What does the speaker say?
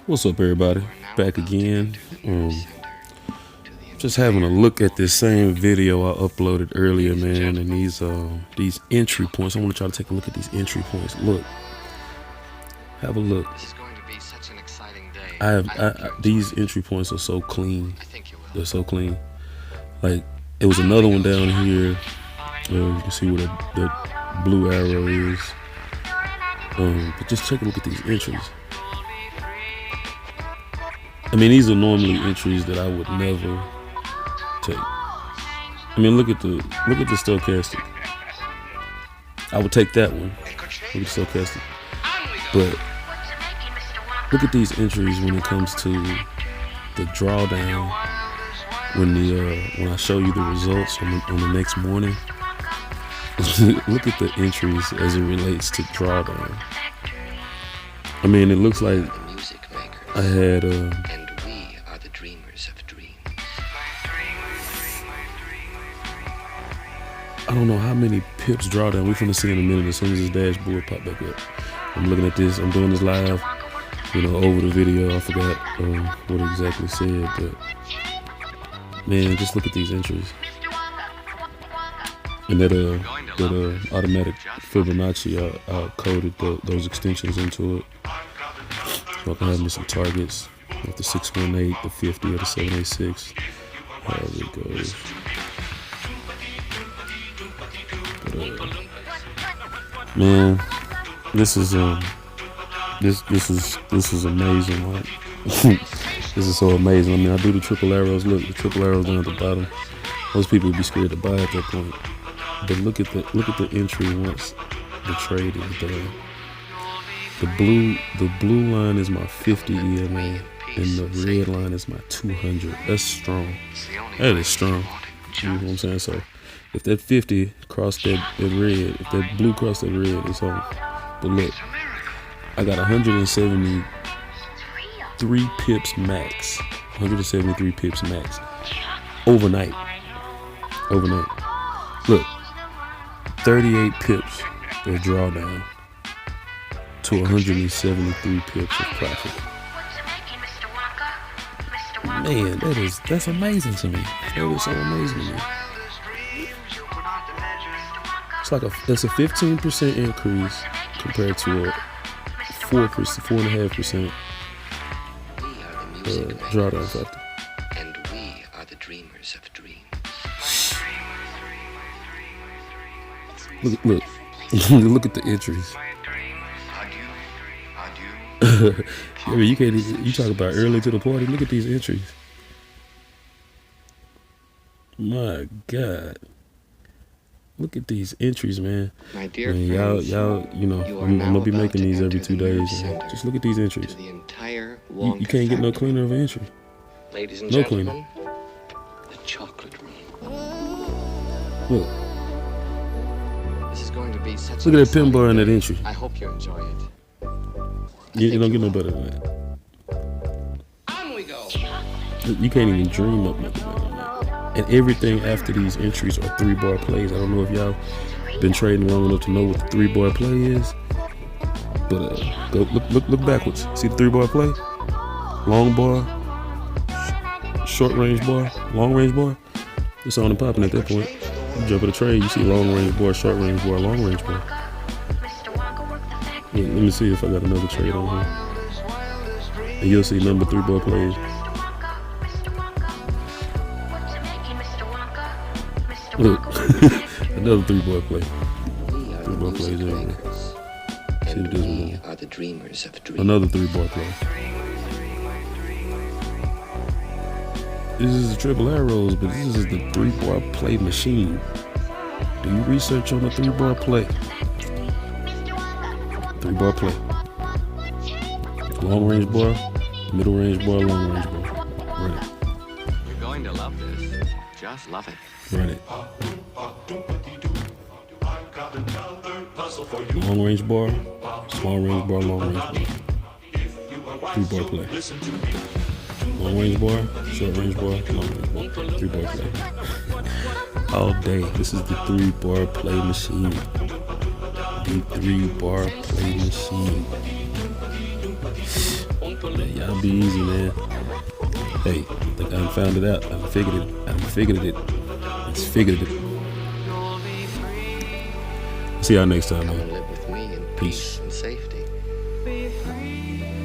What's up, everybody? Back again. Just having a look at this same video I uploaded earlier, man, and these entry points. I want to try to take a look at these entry points. Look, have a look. This is going to be such an exciting day. These entry points are so clean. They're so clean. Like, it was another one down here. You can see where the blue arrow is. But just take a look at these entries. I mean, these are normally entries that I would never take. I mean, look at the stochastic. I would take that one. Look at the stochastic. But look at these entries when it comes to the drawdown. When I show you the results on the next morning. Look at the entries as it relates to drawdown. I mean, it looks like I had And we are the dreamers of dreams. I don't know how many pips drawdown. We're finna see in a minute as soon as this dashboard pop back up. I'm looking at this. I'm doing this live, over the video. I forgot what it exactly said, but man, just look at these entries. And that automatic Fibonacci, I coded those extensions into it. So I can have me some targets with the 618, the 50, or the 786. However it goes. But, man, this is amazing. Like, this is so amazing. I mean, I do the triple arrows. Look, the triple arrows down at the bottom. Most people would be scared to buy at that point. But look at the entry once the trade is done. The blue line is my 50 EMA, and the red line is my 200. That's strong. That is strong. You know what I'm saying? So if that 50 crossed that red, if that blue crossed that red, it's on. But look, I got 173 pips max. 173 pips max. Overnight. Look, 38 pips of drawdown to 173 pips of profit. Man, that's amazing to me. That is so amazing to me. It's a 15% increase compared to a 4.5% drawdown factor. And we are the dreamers of dreams. Look, look at the entries. I mean, you talk about early to the party. Look at these entries. My God. Look at these entries, man. My dear man, friends, y'all, I'm gonna be making these every 2 days. Just look at these entries. You can't get no cleaner of an entry. Ladies and no gentlemen, cleaner. The chocolate room. Look. This is going to be such Look at that pin bar in that entry. I hope you enjoy it. You don't get no better than that. On we go. You can't even dream up nothing better than that. And everything after these entries are 3-bar plays. I don't know if y'all been trading long enough to know what the 3-bar play is, but go look backwards. See the 3-bar play? Long bar, short range bar, long range bar. It's on and popping at that point. You jump in a trade, you see long range bar, short range bar, long range bar. Let me see if I got another trade on here. And you'll see number 3-bar plays. Look, another 3-bar play. 3-bar plays everywhere. See what this one is. Are the dreamers of dreams. Another 3-bar play. This is the triple arrows, but this is the 3-bar play machine. Do you research on the 3-bar play? 3-bar play. Long range bar, middle range bar, long range bar. Run it. You're going to love this. Just love it. Run it. Long range bar, small range bar, long range bar. 3-bar play. Long range bar, short range bar, long range bar. 3-bar play. All day. This is the 3-bar play machine. The 3-bar play machine. Man, y'all be easy, man. Hey, I think I found it out. I figured it. It's figured it. See y'all next time, Come man. and live with me in Peace. peace and safety.